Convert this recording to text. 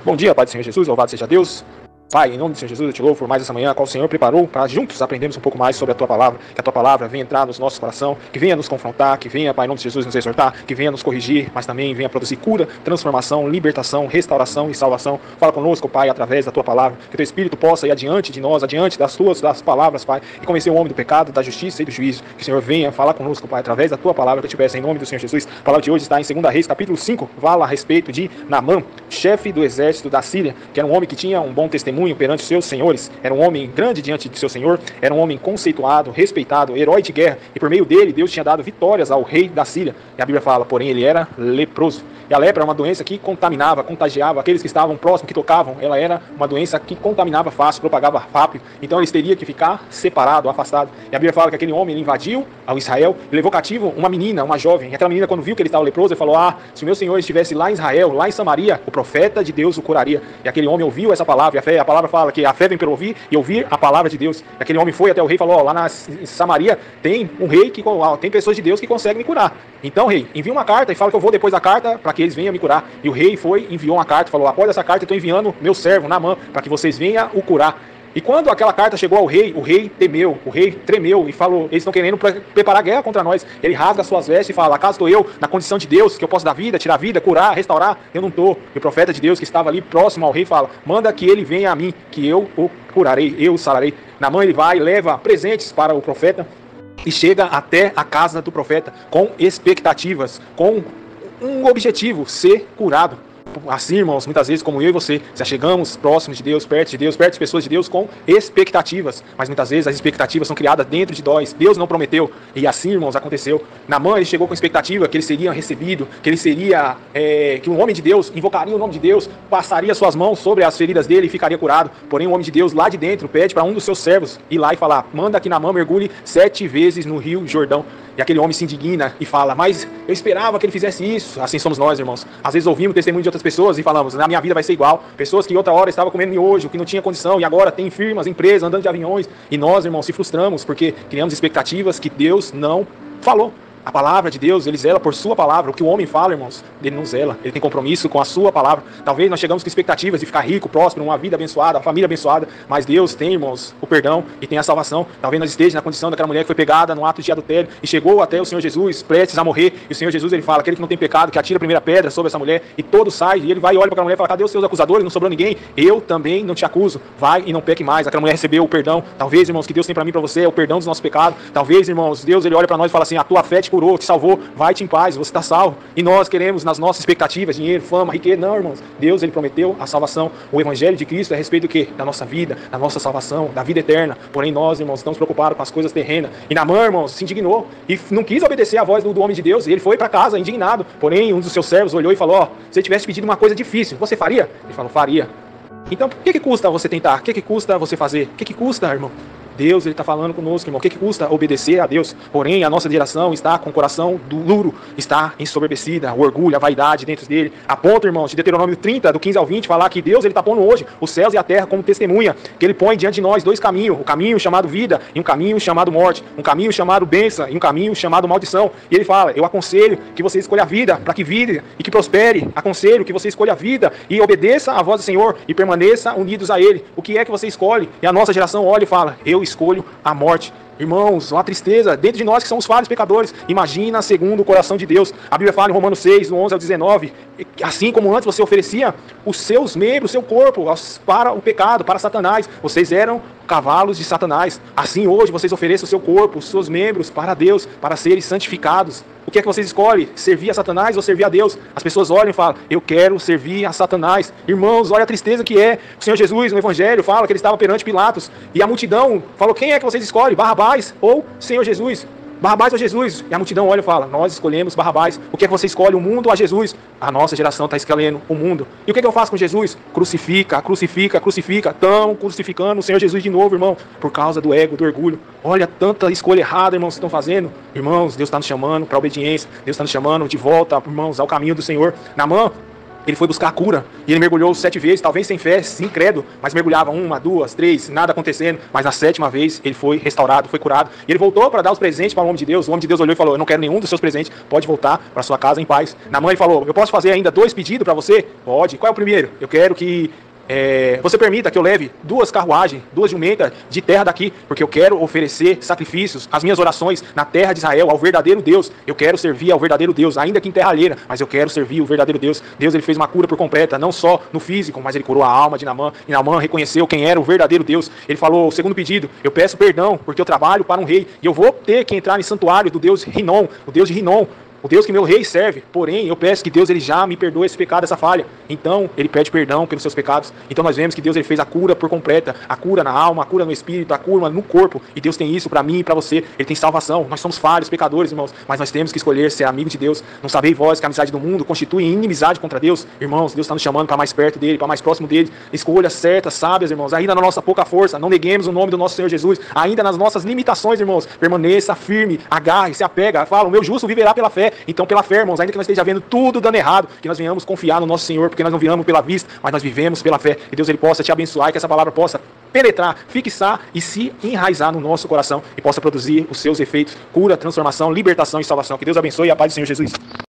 Bom dia, Pai do Senhor Jesus, louvado seja Deus. Pai, em nome do Senhor Jesus, eu te louvo por mais essa manhã, a qual o Senhor preparou para juntos aprendermos um pouco mais sobre a Tua Palavra, que a Tua Palavra venha entrar nos nossos corações, que venha nos confrontar, que venha, Pai, em nome de Jesus, nos exortar, que venha nos corrigir, mas também venha produzir cura, transformação, libertação, restauração e salvação. Fala conosco, Pai, através da Tua Palavra, que Teu Espírito possa ir adiante de nós, adiante das palavras, Pai, e convencer o homem do pecado, da justiça e do juízo. Que o Senhor venha falar conosco, Pai, através da Tua Palavra, que eu te peço em nome do Senhor Jesus. A palavra de hoje está em 2 Reis, capítulo 5, fala a respeito de Naamã, chefe do exército da Síria, que era um homem que tinha um bom testemunho perante os seus senhores, era um homem grande diante de seu senhor, era um homem conceituado, respeitado, herói de guerra, e por meio dele Deus tinha dado vitórias ao rei da Síria. E a Bíblia fala, porém ele era leproso. E a lepra é uma doença que contaminava, contagiava aqueles que estavam próximos, que tocavam. Ela era uma doença que contaminava fácil, propagava rápido. Então eles teriam que ficar separado, afastado. E a Bíblia fala que aquele homem ele invadiu ao Israel e levou cativo uma menina, uma jovem. E aquela menina, quando viu que ele estava leproso, ele falou, se o meu senhor estivesse lá em Israel, lá em Samaria, o profeta de Deus o curaria. E aquele homem ouviu essa palavra, e a palavra fala que a fé vem pelo ouvir e ouvir a palavra de Deus. E aquele homem foi até o rei e falou, lá em Samaria tem um rei, tem pessoas de Deus que conseguem me curar. Então, rei, envia uma carta e fala que eu vou depois da carta para que eles venham me curar. E o rei foi, enviou uma carta e falou, após essa carta eu estou enviando meu servo, Naamã, para que vocês venham o curar. E quando aquela carta chegou ao rei, o rei temeu, o rei tremeu e falou, eles estão querendo preparar guerra contra nós. Ele rasga suas vestes e fala, acaso estou eu na condição de Deus, que eu posso dar vida, tirar vida, curar, restaurar? Eu não estou. E o profeta de Deus que estava ali próximo ao rei fala, manda que ele venha a mim, que eu o curarei, eu o sararei. Naamã ele vai, leva presentes para o profeta e chega até a casa do profeta com expectativas, com um objetivo, ser curado. Assim, irmãos, muitas vezes, como eu e você, já chegamos próximos de Deus, perto de pessoas de Deus com expectativas, mas muitas vezes as expectativas são criadas dentro de nós. Deus não prometeu, e assim, irmãos, aconteceu. Naamã, ele chegou com expectativa que ele seria recebido, que ele seria, que um homem de Deus invocaria o nome de Deus, passaria suas mãos sobre as feridas dele e ficaria curado. Porém, o homem de Deus lá de dentro pede para um dos seus servos ir lá e falar, manda que Naamã mergulhe 7 vezes no rio Jordão. E aquele homem se indigna e fala, mas eu esperava que ele fizesse isso. Assim somos nós, irmãos. Às vezes ouvimos o testemunho de outras pessoas e falamos, na minha vida vai ser igual. Pessoas que outra hora estavam comendo miojo, que não tinha condição, e agora tem firmas, empresas, andando de aviões. E nós, irmãos, se frustramos porque criamos expectativas que Deus não falou. A palavra de Deus, ele zela por sua palavra. O que o homem fala, irmãos, ele não zela. Ele tem compromisso com a sua palavra. Talvez nós chegamos com expectativas de ficar rico, próspero, uma vida abençoada, uma família abençoada. Mas Deus tem, irmãos, o perdão e tem a salvação. Talvez nós estejamos na condição daquela mulher que foi pegada no ato de adultério e chegou até o Senhor Jesus, prestes a morrer. E o Senhor Jesus, ele fala, aquele que não tem pecado, que atira a primeira pedra sobre essa mulher. E todos saem. E ele vai e olha para aquela mulher e fala, cadê os seus acusadores? Não sobrou ninguém. Eu também não te acuso. Vai e não peque mais. Aquela mulher recebeu o perdão. Talvez, irmãos, que Deus tem para mim e para você é o perdão dos nossos pecados. Talvez, irmãos, Deus, ele olha para nós e fala assim, a tua fé te curou, te salvou. Vai-te em paz, você está salvo. E nós queremos, nas nossas expectativas, dinheiro, fama, riqueza. Não, irmãos. Deus, ele prometeu a salvação. O evangelho de Cristo é a respeito do quê? Da nossa vida, da nossa salvação, da vida eterna. Porém, nós, irmãos, estamos preocupados com as coisas terrenas. E Naamã, irmãos, se indignou e não quis obedecer à voz do homem de Deus. E ele foi para casa indignado. Porém, um dos seus servos olhou e falou, se ele tivesse pedido uma coisa difícil, você faria? Ele falou, faria. Então, o que custa você tentar? O que custa você fazer? O que custa, irmão? Deus, ele está falando conosco, irmão. O que custa obedecer a Deus? Porém, a nossa geração está com o coração duro, está ensoberbecida, o orgulho, a vaidade dentro dele. A ponto, irmãos, de Deuteronômio 30, do 15 ao 20, falar que Deus, ele está pondo hoje os céus e a terra como testemunha, que ele põe diante de nós 2 caminhos, o caminho chamado vida e um caminho chamado morte, um caminho chamado bênção e um caminho chamado maldição. E ele fala, eu aconselho que você escolha a vida, para que vive e que prospere. Aconselho que você escolha a vida e obedeça à voz do Senhor e permaneça unidos a ele. O que é que você escolhe? E a nossa geração olha e fala, eu escolho a morte. Irmãos, uma tristeza dentro de nós que somos falhos pecadores. Imagina segundo o coração de Deus. A Bíblia fala em Romanos 6, do 11 ao 19, assim como antes você oferecia os seus membros, o seu corpo para o pecado, para Satanás, vocês eram cavalos de Satanás. Assim hoje vocês oferecem o seu corpo, os seus membros para Deus, para serem santificados. O que é que vocês escolhem? Servir a Satanás ou servir a Deus? As pessoas olham e falam, eu quero servir a Satanás. Irmãos, olha a tristeza que é. O Senhor Jesus no Evangelho fala que ele estava perante Pilatos e a multidão falou, quem é que vocês escolhem? Barrabás ou Senhor Jesus? Barrabás ou Jesus? E a multidão olha e fala, nós escolhemos Barrabás. O que é que você escolhe, o mundo ou a Jesus? A nossa geração está escolhendo o mundo. E o que é que eu faço com Jesus? Crucifica, crucifica, crucifica. Estão crucificando o Senhor Jesus de novo, irmão, por causa do ego, do orgulho. Olha tanta escolha errada, irmãos, que estão fazendo. Irmãos, Deus está nos chamando para a obediência. Deus está nos chamando de volta, irmãos, ao caminho do Senhor. Naamã, ele foi buscar a cura, e ele mergulhou 7 vezes, talvez sem fé, sem credo, mas mergulhava 1, 2, 3, nada acontecendo, mas na 7ª vez ele foi restaurado, foi curado, e ele voltou para dar os presentes para o homem de Deus. O homem de Deus olhou e falou: eu não quero nenhum dos seus presentes, pode voltar para sua casa em paz. Naamã falou: eu posso fazer ainda 2 pedidos para você? Pode. Qual é o primeiro? Eu quero que você permita que eu leve 2 carruagens, 2 jumentas de terra daqui, porque eu quero oferecer sacrifícios, as minhas orações na terra de Israel, ao verdadeiro Deus. Eu quero servir ao verdadeiro Deus, ainda que em terra alheira, mas eu quero servir o verdadeiro Deus. Deus, ele fez uma cura por completa, não só no físico, mas ele curou a alma de Naamã, e Naamã reconheceu quem era o verdadeiro Deus. Ele falou: o segundo pedido, eu peço perdão, porque eu trabalho para um rei, e eu vou ter que entrar no santuário do Deus Rinom, o Deus de Rinom, o Deus que meu rei serve. Porém, eu peço que Deus, ele já me perdoe esse pecado, essa falha. Então, ele pede perdão pelos seus pecados. Então nós vemos que Deus, ele fez a cura por completa, a cura na alma, a cura no espírito, a cura no corpo. E Deus tem isso para mim e para você. Ele tem salvação. Nós somos falhos, pecadores, irmãos, mas nós temos que escolher ser amigo de Deus. Não sabeis vós que a amizade do mundo constitui inimizade contra Deus? Irmãos, Deus está nos chamando para mais perto dele, para mais próximo dele. Escolhas certas, sábias, irmãos. Ainda na nossa pouca força, não neguemos o nome do nosso Senhor Jesus. Ainda nas nossas limitações, irmãos, permaneça firme, agarre, se apega. Fala: o meu justo viverá pela fé. Então, pela fé, irmãos, ainda que nós esteja vendo tudo dando errado, que nós venhamos confiar no nosso Senhor, porque nós não vivemos pela vista, mas nós vivemos pela fé. E Deus, ele possa te abençoar, e que essa palavra possa penetrar, fixar e se enraizar no nosso coração, e possa produzir os seus efeitos: cura, transformação, libertação e salvação. Que Deus abençoe, e a paz do Senhor Jesus.